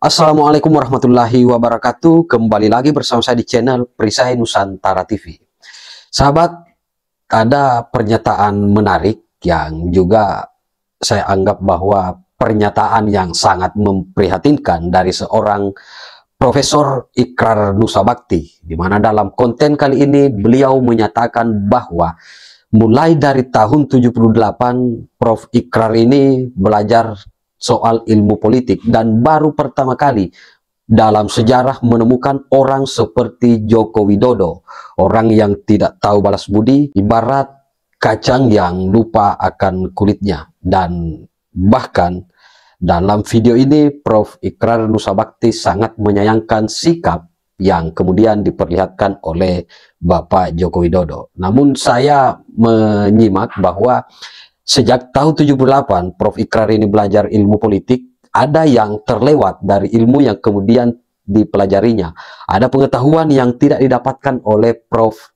Assalamualaikum warahmatullahi wabarakatuh. Kembali lagi bersama saya di channel Perisai Nusantara TV. Sahabat, ada pernyataan menarik yang juga saya anggap bahwa pernyataan yang sangat memprihatinkan dari seorang Profesor Ikrar Nusabakti, di mana dalam konten kali ini beliau menyatakan bahwa mulai dari tahun 78 Prof Ikrar ini belajar soal ilmu politik dan baru pertama kali dalam sejarah menemukan orang seperti Joko Widodo, orang yang tidak tahu balas budi, ibarat kacang yang lupa akan kulitnya. Dan bahkan dalam video ini Prof Ikrar Nusabakti sangat menyayangkan sikap yang kemudian diperlihatkan oleh Bapak Joko Widodo. Namun saya menyimak bahwa sejak tahun 78 Prof Ikrar ini belajar ilmu politik, ada yang terlewat dari ilmu yang kemudian dipelajarinya. Ada pengetahuan yang tidak didapatkan oleh Prof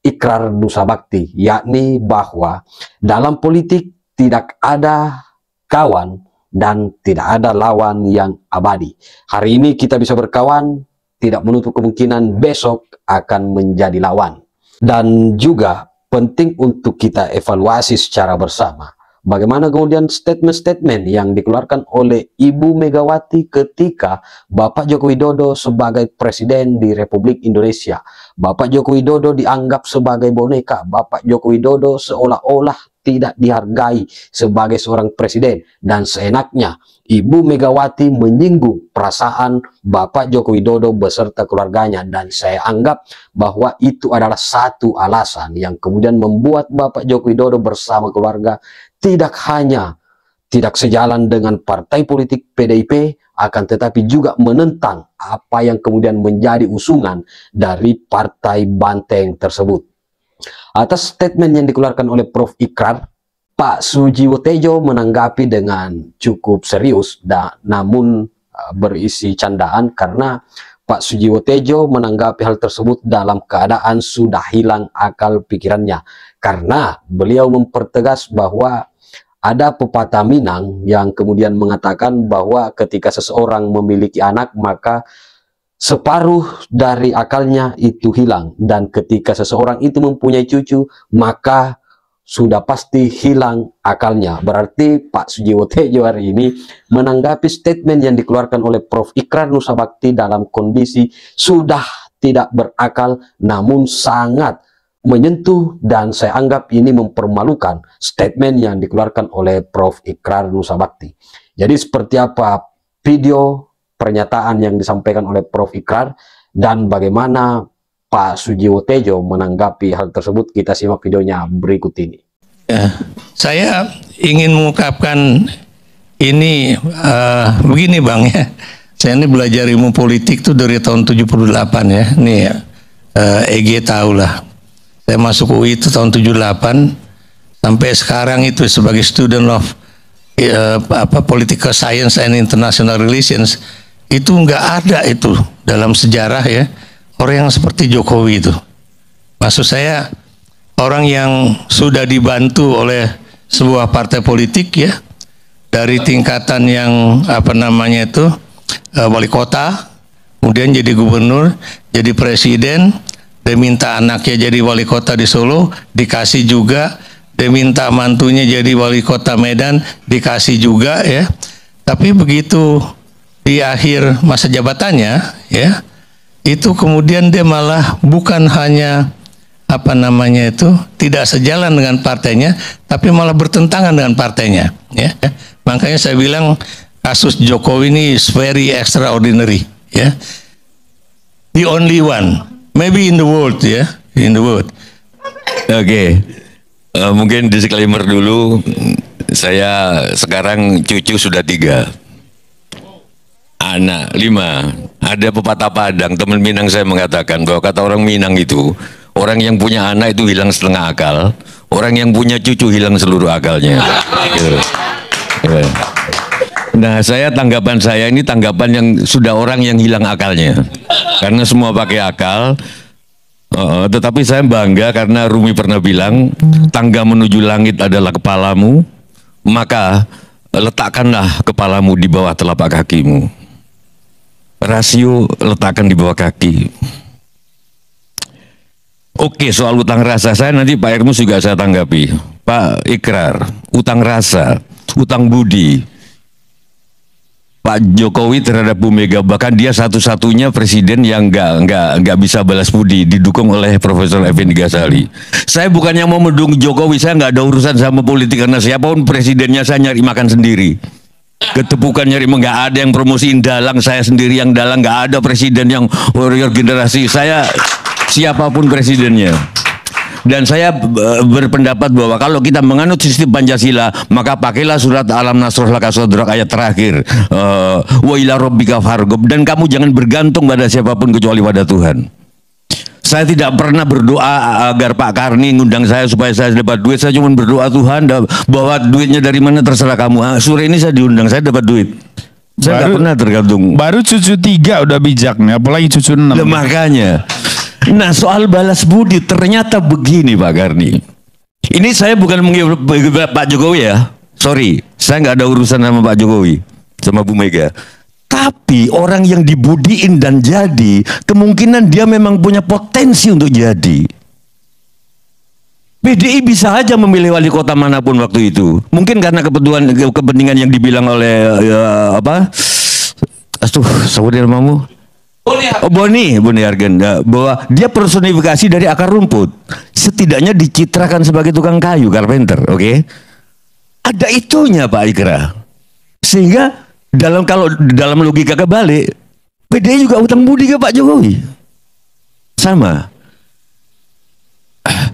Ikrar Nusabakti, yakni bahwa dalam politik tidak ada kawan dan tidak ada lawan yang abadi. Hari ini kita bisa berkawan, tidak menutup kemungkinan besok akan menjadi lawan. Dan juga penting untuk kita evaluasi secara bersama bagaimana kemudian statement-statement yang dikeluarkan oleh Ibu Megawati ketika Bapak Joko Widodo sebagai Presiden di Republik Indonesia. Bapak Joko Widodo dianggap sebagai boneka. Bapak Joko Widodo seolah-olah tidak dihargai sebagai seorang presiden, dan seenaknya Ibu Megawati menyinggung perasaan Bapak Joko Widodo beserta keluarganya, dan saya anggap bahwa itu adalah satu alasan yang kemudian membuat Bapak Joko Widodo bersama keluarga tidak hanya tidak sejalan dengan partai politik PDIP, akan tetapi juga menentang apa yang kemudian menjadi usungan dari partai banteng tersebut. Atas statement yang dikeluarkan oleh Prof Ikrar, Pak Sujiwo Tejo menanggapi dengan cukup serius, namun berisi candaan, karena Pak Sujiwo Tejo menanggapi hal tersebut dalam keadaan sudah hilang akal pikirannya, karena beliau mempertegas bahwa ada pepatah Minang yang kemudian mengatakan bahwa ketika seseorang memiliki anak maka separuh dari akalnya itu hilang, dan ketika seseorang itu mempunyai cucu maka sudah pasti hilang akalnya. Berarti Pak Sujiwo Tejo hari ini menanggapi statement yang dikeluarkan oleh Prof Ikrar Nusabakti dalam kondisi sudah tidak berakal namun sangat menyentuh, dan saya anggap ini mempermalukan statement yang dikeluarkan oleh Prof Ikrar Nusabakti. Jadi seperti apa video pernyataan yang disampaikan oleh Prof Ikrar dan bagaimana Pak Sujiwo Tejo menanggapi hal tersebut, kita simak videonya berikut ini. Ya, saya ingin mengungkapkan ini begini Bang ya. Saya ini belajar ilmu politik tuh dari tahun 78 ya. Nih ya, EG tahu lah. Saya masuk UI itu tahun 78 sampai sekarang itu sebagai student of political science and international relations. Itu nggak ada itu dalam sejarah ya, orang yang seperti Jokowi itu. Maksud saya orang yang sudah dibantu oleh sebuah partai politik ya, dari tingkatan yang wali kota, kemudian jadi gubernur, jadi presiden, dia minta anaknya jadi wali kota di Solo, dikasih juga, dia minta mantunya jadi wali kota Medan, dikasih juga ya. Tapi begitu di akhir masa jabatannya ya, itu kemudian dia malah bukan hanya tidak sejalan dengan partainya, tapi malah bertentangan dengan partainya ya. Makanya saya bilang kasus Jokowi ini is very extraordinary ya, the only one maybe in the world ya, in the world. Oke. Mungkin disclaimer dulu, saya sekarang cucu sudah 3, anak 5. Ada pepatah Padang, teman Minang saya mengatakan bahwa kata orang Minang itu, orang yang punya anak itu hilang setengah akal, orang yang punya cucu hilang seluruh akalnya. Gitu. Nah, tanggapan saya ini tanggapan yang sudah orang yang hilang akalnya, karena semua pakai akal. Tetapi saya bangga karena Rumi pernah bilang, tangga menuju langit adalah kepalamu, maka letakkanlah kepalamu di bawah telapak kakimu. rasio letakkan di bawah kaki. Oke, soal utang rasa saya nanti Pak Ermus juga saya tanggapi. Pak Ikrar, utang rasa, utang budi Pak Jokowi terhadap Bu Mega, bahkan dia satu-satunya presiden yang nggak bisa balas budi, didukung oleh Profesor Effendi Ghazali. Saya bukannya mau mendukung Jokowi, saya nggak ada urusan sama politik, karena siapapun presidennya saya nyari makan sendiri. Ketepukan nyari, nggak ada yang promosiin dalang, saya sendiri yang dalang, nggak ada presiden yang warrior generasi. Saya siapapun presidennya. Dan saya berpendapat bahwa kalau kita menganut sistem Pancasila, maka pakailah surat Alam Nasroh Laka Sodrak ayat terakhir, wa ila rabbika farghab, dan kamu jangan bergantung pada siapapun kecuali pada Tuhan. Saya tidak pernah berdoa agar Pak Karni ngundang saya supaya saya dapat duit. Saya cuma berdoa, Tuhan bahwa duitnya dari mana terserah kamu. Sore ini saya diundang, saya dapat duit. Saya nggak pernah tergantung. Baru cucu 3 udah bijak nih, apalagi cucu 6. Makanya. Nah, soal balas budi ternyata begini Pak Karni. Ini saya bukan menghibur Pak Jokowi ya. Sorry, saya nggak ada urusan sama Pak Jokowi, sama Bu Mega. Tapi orang yang dibudiin dan jadi, kemungkinan dia memang punya potensi untuk jadi. PDI bisa aja memilih wali kota manapun waktu itu. Mungkin karena kepentingan yang dibilang oleh saudara namamu? Boni Hargen, bahwa dia personifikasi dari akar rumput. Setidaknya dicitrakan sebagai tukang kayu, carpenter, oke? Ada itunya Pak Ikra. Sehingga kalau dalam logika kebalik, PDI juga utang budi ke Pak Jokowi. Sama.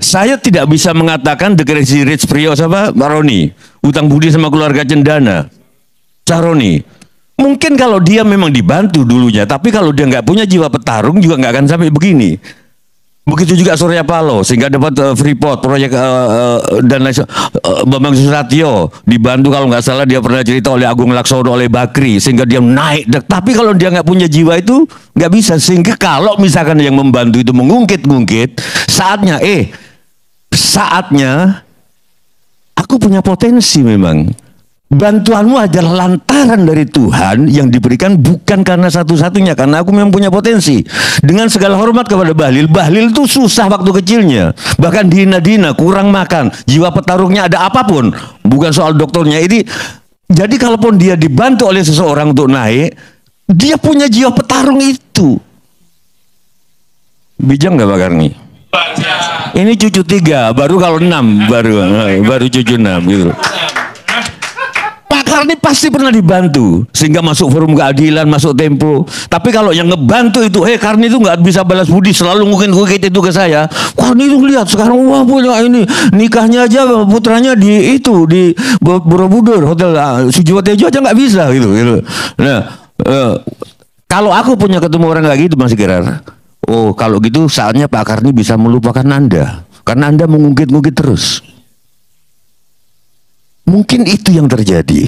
Saya tidak bisa mengatakan The Crazy Rich Prios Roni utang budi sama keluarga Cendana, Caroni. Mungkin kalau dia memang dibantu dulunya, tapi kalau dia nggak punya jiwa petarung juga nggak akan sampai begini. Begitu juga Surya Paloh, sehingga dapat Freeport, proyek dan lain. Bambang Susatyo dibantu, kalau nggak salah dia pernah cerita, oleh Agung Laksono, oleh Bakri, sehingga dia naik. Tapi kalau dia nggak punya jiwa itu nggak bisa. Sehingga kalau misalkan yang membantu itu mengungkit-ungkit, saatnya aku punya potensi memang. Bantuanmu adalah lantaran dari Tuhan yang diberikan, bukan karena satu-satunya, karena aku memang punya potensi. Dengan segala hormat kepada Bahlil, Bahlil itu susah waktu kecilnya, bahkan dihina-dina, kurang makan, jiwa petarungnya ada apapun, bukan soal dokternya ini. Jadi kalaupun dia dibantu oleh seseorang untuk naik, dia punya jiwa petarung itu. Bijak nggak Pak Karni? Ini cucu 3, baru kalau 6, baru cucu 6 gitu. Karni pasti pernah dibantu sehingga masuk Forum Keadilan, masuk Tempo. Tapi kalau yang ngebantu itu, Karni itu nggak bisa balas budi, selalu mungkin itu ke saya. Karni itu lihat sekarang, wah punya ini, nikahnya aja putranya di Borobudur, Hotel Sujiwatejo aja nggak bisa gitu. Nah, kalau aku punya ketemu orang kayak gitu Mas Gerar, kalau gitu saatnya Pak Karni bisa melupakan Anda, karena Anda mengungkit-ungkit terus. Mungkin itu yang terjadi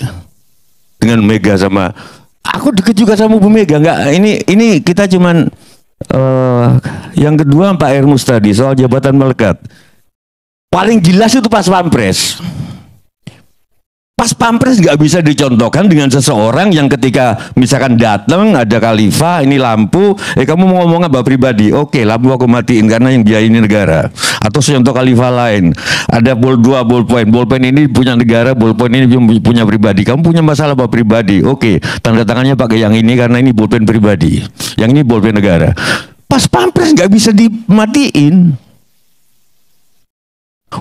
dengan Mega sama aku. Deket juga sama Bu Mega. Enggak, ini kita cuman yang kedua Pak Ermus tadi soal jabatan melekat. Paling jelas itu pas Pampres. Pas Pampres nggak bisa dicontohkan dengan seseorang yang ketika misalkan datang ada Khalifah, ini lampu, kamu mau ngomong apa pribadi? Oke, lampu aku matiin karena yang biaya ini negara. Atau contoh Khalifah lain, ada bolpen ini punya negara, bolpen ini punya pribadi. Kamu punya masalah apa pribadi? Oke, tanda tangannya pakai yang ini karena ini bolpen pribadi, yang ini bolpen negara. Pas Pampres nggak bisa dimatiin.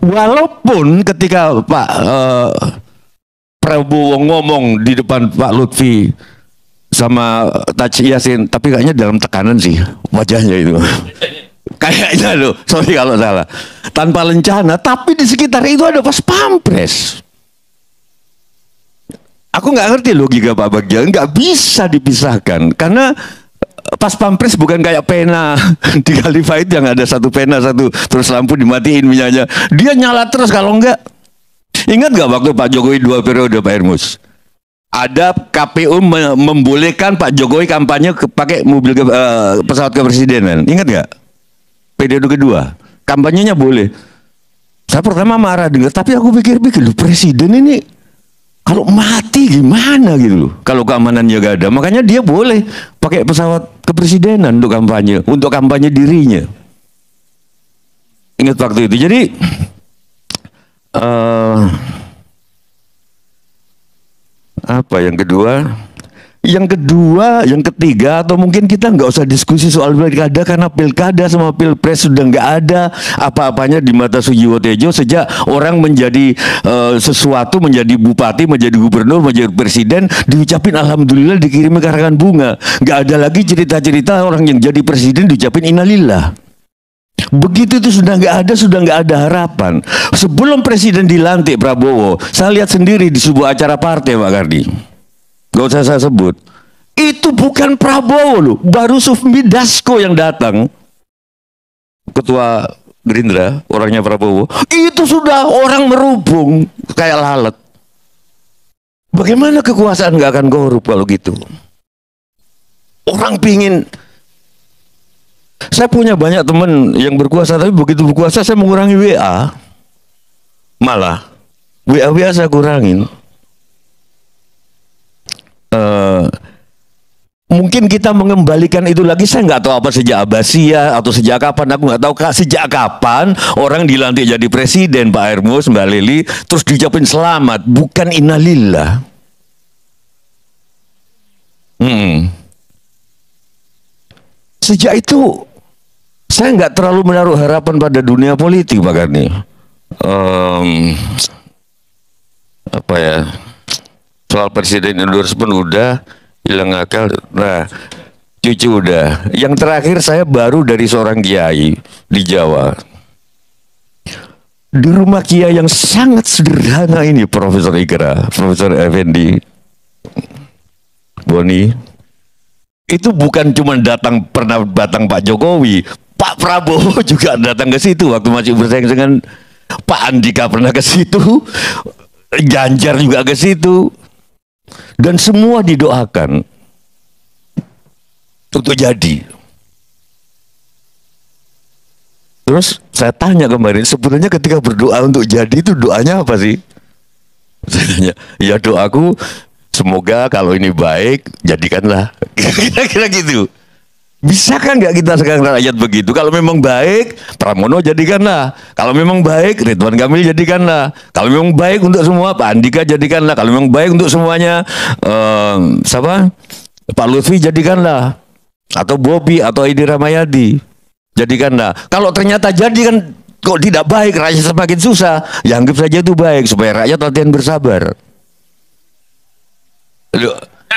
Walaupun ketika Pak Prabowo ngomong di depan Pak Lutfi sama Taci Yasin, tapi kayaknya dalam tekanan sih wajahnya itu. Kayaknya loh, sorry kalau salah. Tanpa lencana, tapi di sekitar itu ada pas Pampres. Aku nggak ngerti logika Pak Bagja, nggak bisa dipisahkan karena pas Pampres bukan kayak pena di Khalifah itu yang ada satu pena satu terus lampu dimatiin misalnya, dia nyala terus kalau enggak. Ingat nggak waktu Pak Jokowi 2 periode Pak Ermus? Ada KPU membolehkan Pak Jokowi kampanye pakai mobil pesawat kepresidenan. Ingat nggak? Periode kedua, kampanyenya boleh. Saya pertama marah dengar, tapi aku pikir-pikir, presiden ini Kalau mati gimana gitu loh. Kalau keamanannya gak ada, makanya dia boleh pakai pesawat kepresidenan untuk kampanye dirinya. Ingat waktu itu. Jadi apa yang kedua? Yang ketiga, atau mungkin kita nggak usah diskusi soal pilkada karena pilkada sama pilpres sudah nggak ada apa-apanya di mata Sujiwo Tejo sejak orang menjadi sesuatu, menjadi bupati, menjadi gubernur, menjadi presiden, diucapin alhamdulillah, dikirimi karangan bunga. Nggak ada lagi cerita-cerita orang yang jadi presiden diucapin innalillah. Begitu itu sudah nggak ada harapan. Sebelum presiden dilantik Prabowo, saya lihat sendiri di sebuah acara partai, Pak Kardi. Gak usah saya sebut. Itu bukan Prabowo loh, baru Sufmi Dasko yang datang. Ketua Gerindra, orangnya Prabowo. Itu sudah orang merubung kayak lalat. Bagaimana kekuasaan gak akan korup kalau gitu? Orang pingin. Saya punya banyak teman yang berkuasa, tapi begitu berkuasa saya mengurangi WA. Malah WA saya kurangin. Mungkin kita mengembalikan itu lagi, saya nggak tahu apa sejak Abbasiyah atau sejak kapan, aku nggak tahu sejak kapan orang dilantik jadi presiden, Pak Hermus, Mbak Lili, terus diucapin selamat, bukan innalillah. Sejak itu saya nggak terlalu menaruh harapan pada dunia politik, Pak Karni. Apa ya? Soal presiden endorsement udah, hilang akal. Nah, cucu udah. Yang terakhir saya baru dari seorang kiai di Jawa. Di rumah kiai yang sangat sederhana ini, Profesor Ikra, Profesor Effendi, Boni. Itu bukan cuma pernah datang Pak Jokowi, Pak Prabowo juga datang ke situ waktu masih bersaing dengan Pak Andika, pernah ke situ, Ganjar juga ke situ. Dan semua didoakan untuk jadi. Terus saya tanya kemarin, sebenarnya ketika berdoa untuk jadi itu doanya apa sih? Saya tanya, ya doaku semoga kalau ini baik, jadikanlah. Kira-kira gitu. Bisakah nggak kita sekarang rakyat begitu? Kalau memang baik, Pramono jadikanlah. Kalau memang baik, Ridwan Kamil jadikanlah. Kalau memang baik untuk semua, Pak Andika jadikanlah. Kalau memang baik untuk semuanya, siapa? Pak Lutfi jadikanlah. Atau Bobi atau Edi Ramayadi jadikanlah. Kalau ternyata jadi kan kok tidak baik, rakyat semakin susah, ya anggap saja itu baik supaya rakyat latihan bersabar.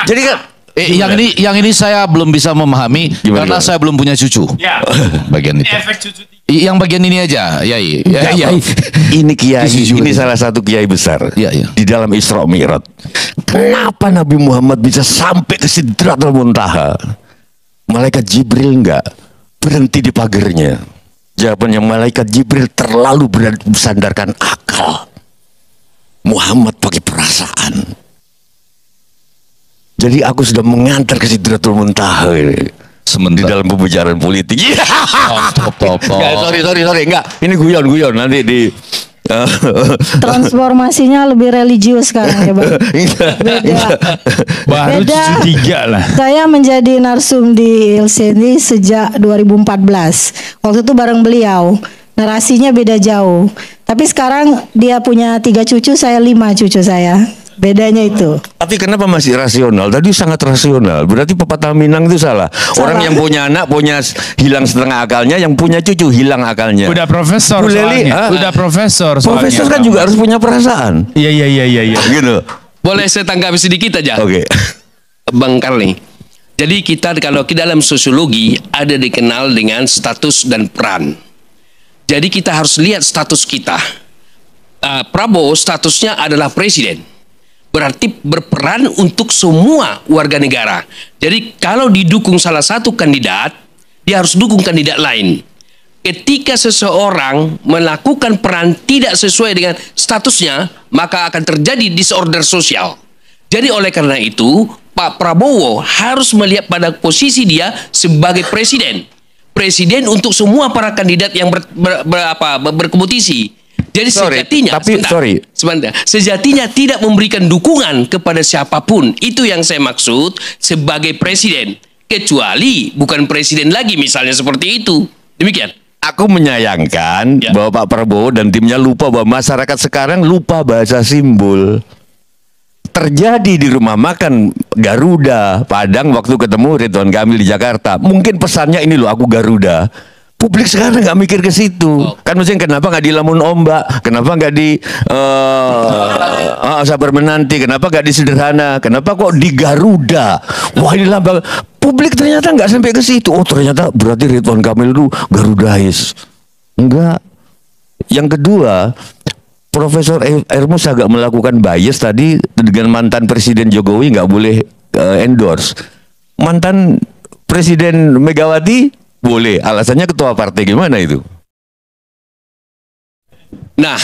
Jadi kan yang ini saya belum bisa memahami. Karena saya belum punya cucu. Ya. Bagian itu. Efek cucu. Yang bagian ini aja, Yai. Ini kiai, ini salah satu kiai besar di dalam Isra Mi'raj. Kenapa Nabi Muhammad bisa sampai ke Sidratul Muntaha? Malaikat Jibril enggak berhenti di pagernya. Jawabannya, malaikat Jibril terlalu bersandarkan akal. Muhammad pakai perasaan. Jadi aku sudah mengantar ke Sidratul Muntaha ini. Di dalam pembicaraan politik. Sorry, enggak. Ini guyon nanti di transformasinya lebih religius sekarang ya, Bang. Beda. Tiga lah. Saya menjadi narsum di Ilseni sejak 2014. Waktu itu bareng beliau. Narasinya beda jauh. Tapi sekarang dia punya 3 cucu, saya 5 cucu saya. Bedanya itu. Tapi kenapa masih rasional? Tadi sangat rasional. Berarti pepatah Minang itu salah. Orang yang punya anak hilang setengah akalnya, yang punya cucu hilang akalnya. Udah profesor soalnya. Udah profesor soalnya. Profesor kan juga harus punya perasaan. Iya. Gitu. Boleh saya tanggapi sedikit aja? Oke. Bang Karni. Jadi kita kalau di dalam sosiologi ada dikenal dengan status dan peran. Jadi kita harus lihat status kita. Prabowo statusnya adalah presiden. Berarti berperan untuk semua warga negara. Jadi kalau didukung salah satu kandidat, dia harus dukung kandidat lain. Ketika seseorang melakukan peran tidak sesuai dengan statusnya, maka akan terjadi disorder sosial. Jadi oleh karena itu, Pak Prabowo harus melihat pada posisi dia sebagai presiden. Presiden untuk semua para kandidat yang berkompetisi. Jadi sejatinya, sejatinya tidak memberikan dukungan kepada siapapun. Itu yang saya maksud sebagai presiden. Kecuali bukan presiden lagi, misalnya seperti itu. Demikian. Aku menyayangkan bahwa Pak Prabowo dan timnya lupa bahwa masyarakat sekarang lupa bahasa simbol. Terjadi di rumah makan Garuda Padang waktu ketemu Ridwan Kamil di Jakarta. Mungkin pesannya ini loh, aku Garuda. Publik sekarang nggak mikir ke situ. Kan maksudnya kenapa nggak di Lamun Ombak? Kenapa nggak di Sabar Menanti? Kenapa nggak di Sederhana? Kenapa kok di Garuda? Wah, ini lambang. Publik ternyata nggak sampai ke situ. Oh, ternyata berarti Ridwan Kamil itu Garudais. Enggak. Yang kedua, Profesor Ermus agak melakukan bias tadi dengan mantan Presiden Jokowi nggak boleh endorse. Mantan Presiden Megawati boleh, alasannya ketua partai, gimana itu? Nah,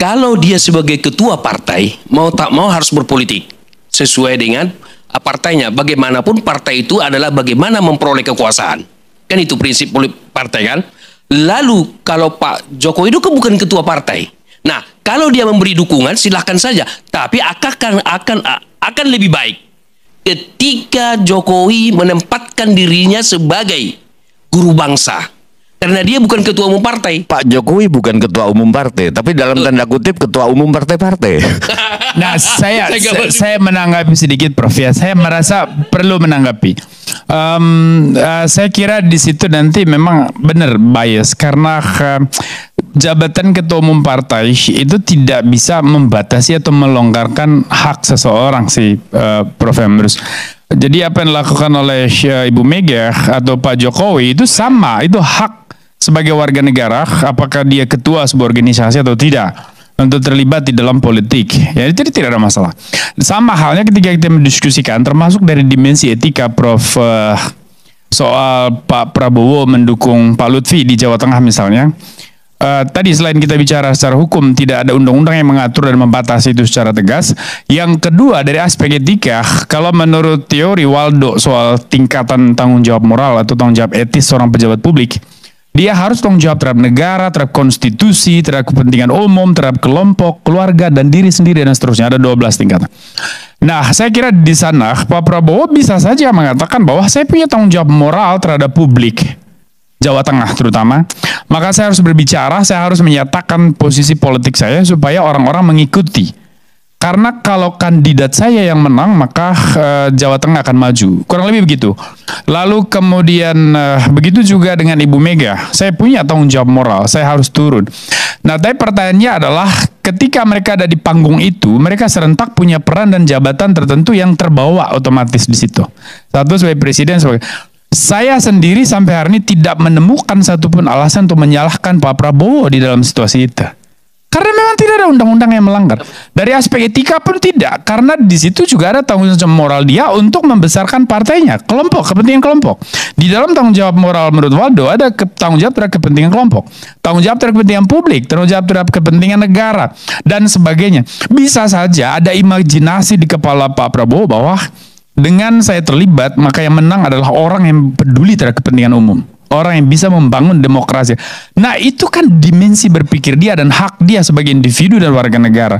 kalau dia sebagai ketua partai, mau tak mau harus berpolitik sesuai dengan partainya. Bagaimanapun partai itu adalah bagaimana memperoleh kekuasaan. Kan itu prinsip partai kan? Lalu kalau Pak Jokowi itu bukan ketua partai. Nah, kalau dia memberi dukungan silahkan saja, tapi akan lebih baik ketika Jokowi menempatkan dirinya sebagai guru bangsa, karena dia bukan ketua umum partai. Pak Jokowi bukan ketua umum partai, tapi dalam tanda kutip ketua umum partai-partai. Nah, saya menanggapi sedikit, Prof. Ya, saya merasa perlu menanggapi. Saya kira di situ nanti memang benar bias, karena jabatan ketua umum partai itu tidak bisa membatasi atau melonggarkan hak seseorang sih, Prof. Emrus. Jadi apa yang dilakukan oleh Ibu Mega atau Pak Jokowi itu sama, itu hak sebagai warga negara, apakah dia ketua sebuah organisasi atau tidak, untuk terlibat di dalam politik. Ya, jadi tidak ada masalah. Sama halnya ketika kita mendiskusikan, termasuk dari dimensi etika, Prof, soal Pak Prabowo mendukung Pak Lutfi di Jawa Tengah misalnya. Tadi selain kita bicara secara hukum, tidak ada undang-undang yang mengatur dan membatasi itu secara tegas. Yang kedua, dari aspek etika, kalau menurut teori Waldo soal tingkatan tanggung jawab moral atau tanggung jawab etis seorang pejabat publik, dia harus tanggung jawab terhadap negara, terhadap konstitusi, terhadap kepentingan umum, terhadap kelompok, keluarga, dan diri sendiri, dan seterusnya. Ada 12 tingkatan. Nah, saya kira di sana Pak Prabowo bisa saja mengatakan bahwa saya punya tanggung jawab moral terhadap publik Jawa Tengah terutama, maka saya harus berbicara, saya harus menyatakan posisi politik saya supaya orang-orang mengikuti. Karena kalau kandidat saya yang menang, maka Jawa Tengah akan maju. Kurang lebih begitu. Lalu kemudian begitu juga dengan Ibu Mega. Saya punya tanggung jawab moral, saya harus turun. Nah, tapi pertanyaannya adalah ketika mereka ada di panggung itu, mereka serentak punya peran dan jabatan tertentu yang terbawa otomatis di situ. Satu sebagai presiden, sebagai... Saya sendiri sampai hari ini tidak menemukan satupun alasan untuk menyalahkan Pak Prabowo di dalam situasi itu. Karena memang tidak ada undang-undang yang melanggar. Dari aspek etika pun tidak. Karena di situ juga ada tanggung jawab moral dia untuk membesarkan partainya, kelompok, kepentingan kelompok. Di dalam tanggung jawab moral menurut Waldo ada tanggung jawab terhadap kepentingan kelompok, tanggung jawab terhadap kepentingan publik, tanggung jawab terhadap kepentingan negara, dan sebagainya. Bisa saja ada imajinasi di kepala Pak Prabowo bahwa dengan saya terlibat, maka yang menang adalah orang yang peduli terhadap kepentingan umum. Orang yang bisa membangun demokrasi. Nah, itu kan dimensi berpikir dia dan hak dia sebagai individu dan warga negara.